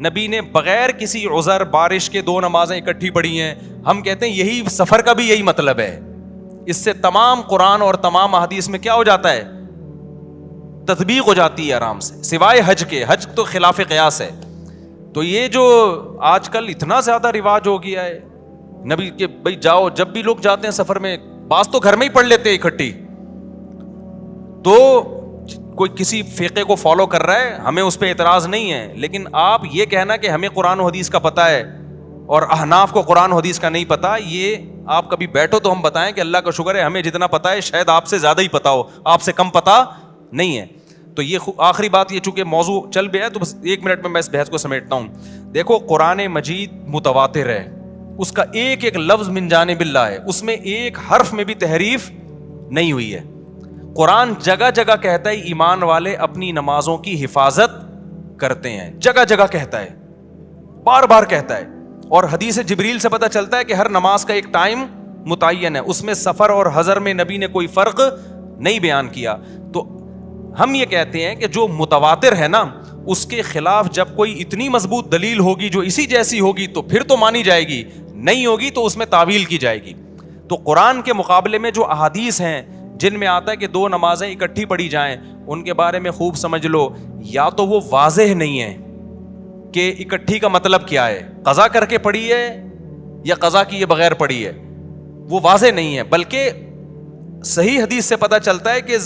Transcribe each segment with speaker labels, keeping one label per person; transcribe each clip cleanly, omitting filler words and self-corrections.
Speaker 1: نبی نے بغیر کسی عذر بارش کے 2 نمازیں اکٹھی پڑھی ہیں. ہم کہتے ہیں یہی سفر کا بھی یہی مطلب ہے. اس سے تمام قرآن اور تمام احادیث میں کیا ہو جاتا ہے؟ تطبیق ہو جاتی ہے آرام سے, سوائے حج کے. حج تو خلاف قیاس ہے. تو یہ جو آج کل اتنا زیادہ رواج ہو گیا ہے نبی کے, بھائی جاؤ, جب بھی لوگ جاتے ہیں سفر میں, بعض تو گھر میں ہی پڑھ لیتے ہیں اکٹھی. تو کوئی کسی فقہ کو فالو کر رہا ہے, ہمیں اس پہ اعتراض نہیں ہے, لیکن آپ یہ کہنا کہ ہمیں قرآن و حدیث کا پتہ ہے اور احناف کو قرآن و حدیث کا نہیں پتا, یہ آپ کبھی بیٹھو تو ہم بتائیں کہ اللہ کا شکر ہے ہمیں جتنا پتا ہے شاید آپ سے زیادہ ہی پتا ہو, آپ سے کم پتا نہیں ہے. تو یہ آخری بات, یہ چونکہ موضوع چل گیا ہے تو بس 1 منٹ میں اس بحث کو سمیٹتا ہوں. دیکھو قرآن مجید متواتر ہے, اس کا ایک ایک لفظ من جانب اللہ ہے, اس میں ایک حرف میں بھی تحریف نہیں ہوئی ہے. قرآن جگہ جگہ کہتا ہے ایمان والے اپنی نمازوں کی حفاظت کرتے ہیں, جگہ جگہ کہتا ہے, بار بار کہتا ہے. اور حدیث جبریل سے پتہ چلتا ہے کہ ہر نماز کا ایک ٹائم متعین ہے, اس میں سفر اور حضر میں نبی نے کوئی فرق نہیں بیان کیا. تو ہم یہ کہتے ہیں کہ جو متواتر ہے نا, اس کے خلاف جب کوئی اتنی مضبوط دلیل ہوگی جو اسی جیسی ہوگی تو پھر تو مانی جائے گی, نہیں ہوگی تو اس میں تعویل کی جائے گی. تو قرآن کے مقابلے میں جو احادیث ہیں جن میں آتا ہے کہ 2 نمازیں اکٹھی پڑھی جائیں, ان کے بارے میں خوب سمجھ لو. یا تو وہ واضح نہیں ہے کہ اکٹھی کا مطلب کیا ہے, قضا کر کے پڑھی ہے یا قضا کیے بغیر پڑھی ہے, وہ واضح نہیں ہے. بلکہ صحیح حدیث سے پتہ چلتا ہے کہ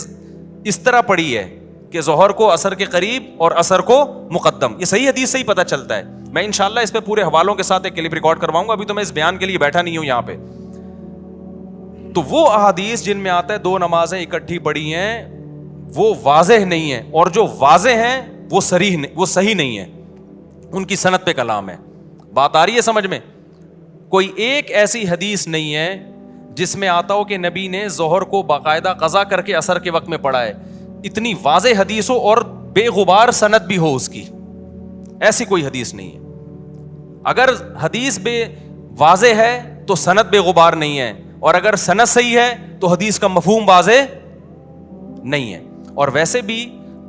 Speaker 1: اس طرح پڑھی ہے کہ ظہر کو عصر کے قریب اور عصر کو مقدم, یہ صحیح حدیث سے ہی پتہ چلتا ہے. میں انشاءاللہ اس پہ پورے حوالوں کے ساتھ ایک کلپ ریکارڈ کرواؤں گا, ابھی تو میں اس بیان کے لیے بیٹھا نہیں ہوں یہاں پہ. تو وہ احادیث جن میں آتا ہے 2 نمازیں اکٹھی پڑھی ہیں وہ واضح نہیں ہے, اور جو واضح ہیں وہ صحیح نہیں ہے, ان کی سند پہ کلام ہے. بات آ رہی ہے سمجھ میں؟ کوئی ایک ایسی حدیث نہیں ہے جس میں آتا ہو کہ نبی نے ظہر کو باقاعدہ قضا کر کے عصر کے وقت میں پڑھا ہے. اتنی واضح حدیث ہو اور بے غبار سند بھی ہو اس کی, ایسی کوئی حدیث نہیں ہے. اگر حدیث بے واضح ہے تو سند بے غبار نہیں ہے, اور اگر سند صحیح ہے تو حدیث کا مفہوم واضح نہیں ہے. اور ویسے بھی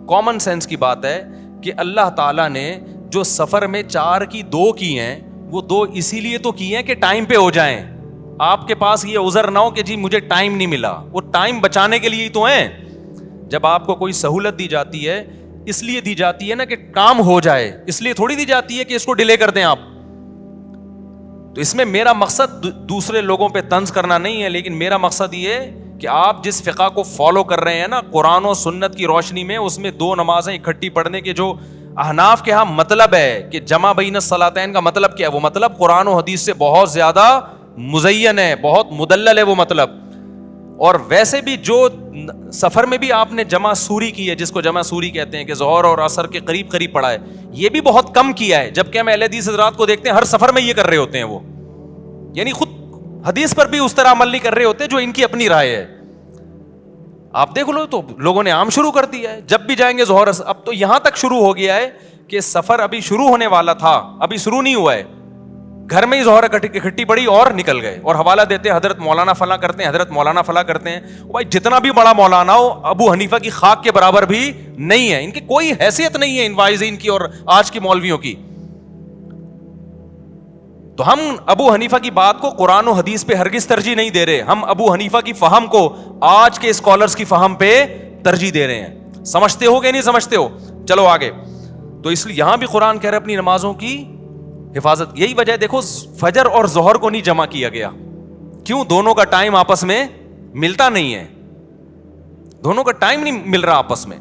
Speaker 1: کامن سینس کی بات ہے کہ اللہ تعالیٰ نے جو سفر میں 4 کی 2 کی ہیں, وہ 2 اسی لیے تو کی ہیں کہ ٹائم پہ ہو جائیں. آپ کے پاس یہ عذر نہ ہو کہ جی مجھے ٹائم نہیں ملا, وہ ٹائم بچانے کے لیے ہی تو ہیں. جب آپ کو کوئی سہولت دی جاتی ہے اس لیے دی جاتی ہے نا کہ کام ہو جائے, اس لیے تھوڑی دی جاتی ہے کہ اس کو ڈیلے کر دیں آپ. تو اس میں میرا مقصد دوسرے لوگوں پہ طنز کرنا نہیں ہے, لیکن میرا مقصد یہ کہ آپ جس فقہ کو فالو کر رہے ہیں نا قرآن و سنت کی روشنی میں, اس میں 2 نمازیں اکٹھی پڑھنے کے جو احناف کے ہاں مطلب ہے کہ جمع بین الصلاتین کا مطلب کیا ہے, وہ مطلب قرآن و حدیث سے بہت زیادہ مزین ہے, بہت مدلل ہے وہ مطلب. اور ویسے بھی جو سفر میں بھی آپ نے جمع سوری کی ہے, جس کو جمع سوری کہتے ہیں کہ ظہر اور عصر کے قریب قریب پڑھا ہے, یہ بھی بہت کم کیا ہے. جبکہ ہم اہل حدیث حضرات کو دیکھتے ہیں ہر سفر میں یہ کر رہے ہوتے ہیں, وہ یعنی خود حدیث پر بھی اس طرح عمل نہیں کر رہے ہوتے جو ان کی اپنی رائے ہے. آپ دیکھ لو تو لوگوں نے عام شروع کر دیا ہے, جب بھی جائیں گے ظہر. اب تو یہاں تک شروع ہو گیا ہے کہ سفر ابھی شروع ہونے والا تھا, ابھی شروع نہیں ہوا ہے, گھر میں ہی ظہر اکٹھی پڑی اور نکل گئے, اور حوالہ دیتے ہیں حضرت مولانا فلاں کرتے ہیں, حضرت مولانا فلاں کرتے ہیں. بھائی جتنا بھی بڑا مولانا ہو ابو حنیفہ کی خاک کے برابر بھی نہیں ہے, ان کی کوئی حیثیت نہیں ہے ان واعظین کی اور آج کی مولویوں کی. تو ہم ابو حنیفہ کی بات کو قرآن و حدیث پہ ہرگز ترجیح نہیں دے رہے, ہم ابو حنیفہ کی فہم کو آج کے اسکالرز کی فہم پہ ترجیح دے رہے ہیں. سمجھتے ہو کہ نہیں سمجھتے ہو؟ چلو آگے. تو اس لیے یہاں بھی قرآن کہہ رہے اپنی نمازوں کی حفاظت. یہی وجہ دیکھو فجر اور ظہر کو نہیں جمع کیا گیا, کیوں؟ دونوں کا ٹائم آپس میں ملتا نہیں ہے, دونوں کا ٹائم نہیں مل رہا آپس میں.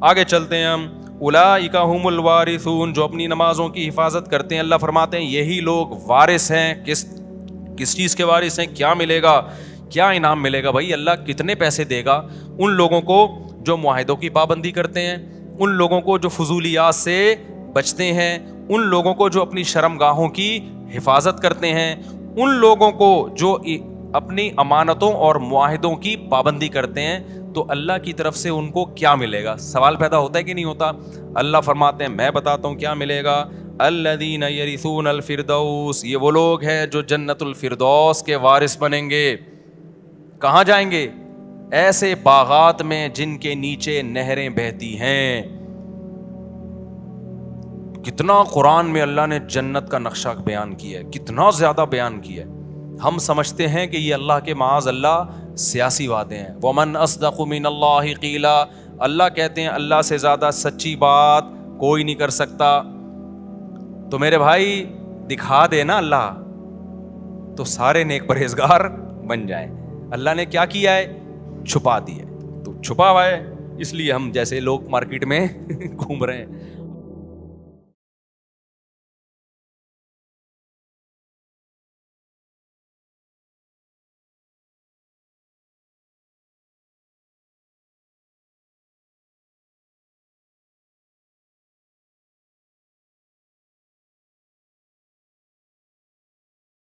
Speaker 1: آگے چلتے ہیں ہم. اولئک هم الوارثون, جو اپنی نمازوں کی حفاظت کرتے ہیں. اللہ فرماتے ہیں یہی لوگ وارث ہیں. کس چیز کے وارث ہیں؟ کیا ملے گا, کیا انعام ملے گا؟ بھائی اللہ کتنے پیسے دے گا ان لوگوں کو جو معاہدوں کی پابندی کرتے ہیں, ان لوگوں کو جو فضولیات سے بچتے ہیں, ان لوگوں کو جو اپنی شرمگاہوں کی حفاظت کرتے ہیں, ان لوگوں کو جو اپنی امانتوں اور معاہدوں کی پابندی کرتے ہیں. تو اللہ کی طرف سے ان کو کیا ملے گا؟ سوال پیدا ہوتا ہے کہ نہیں ہوتا؟ اللہ فرماتے ہیں میں بتاتا ہوں کیا ملے گا. الذین یرثون الفردوس, یہ وہ لوگ ہیں جو جنت الفردوس کے وارث بنیں گے. کہاں جائیں گے؟ ایسے باغات میں جن کے نیچے نہریں بہتی ہیں. کتنا قرآن میں اللہ نے جنت کا نقشہ بیان کیا ہے, کتنا زیادہ بیان کیا ہے. ہم سمجھتے ہیں کہ یہ اللہ کے معاذ اللہ سیاسی وعدے ہیں. وَمَنْ أَصْدَقُ مِنَ اللَّهِ قِيلًا, اللہ کہتے ہیں اللہ سے زیادہ سچی بات کوئی نہیں کر سکتا. تو میرے بھائی دکھا دے نا اللہ, تو سارے نیک پرہیزگار بن جائیں. اللہ نے کیا کیا ہے, چھپا دیا ہے. تو چھپا ہوا ہے, اس لیے ہم جیسے لوگ مارکیٹ میں گھوم رہے ہیں.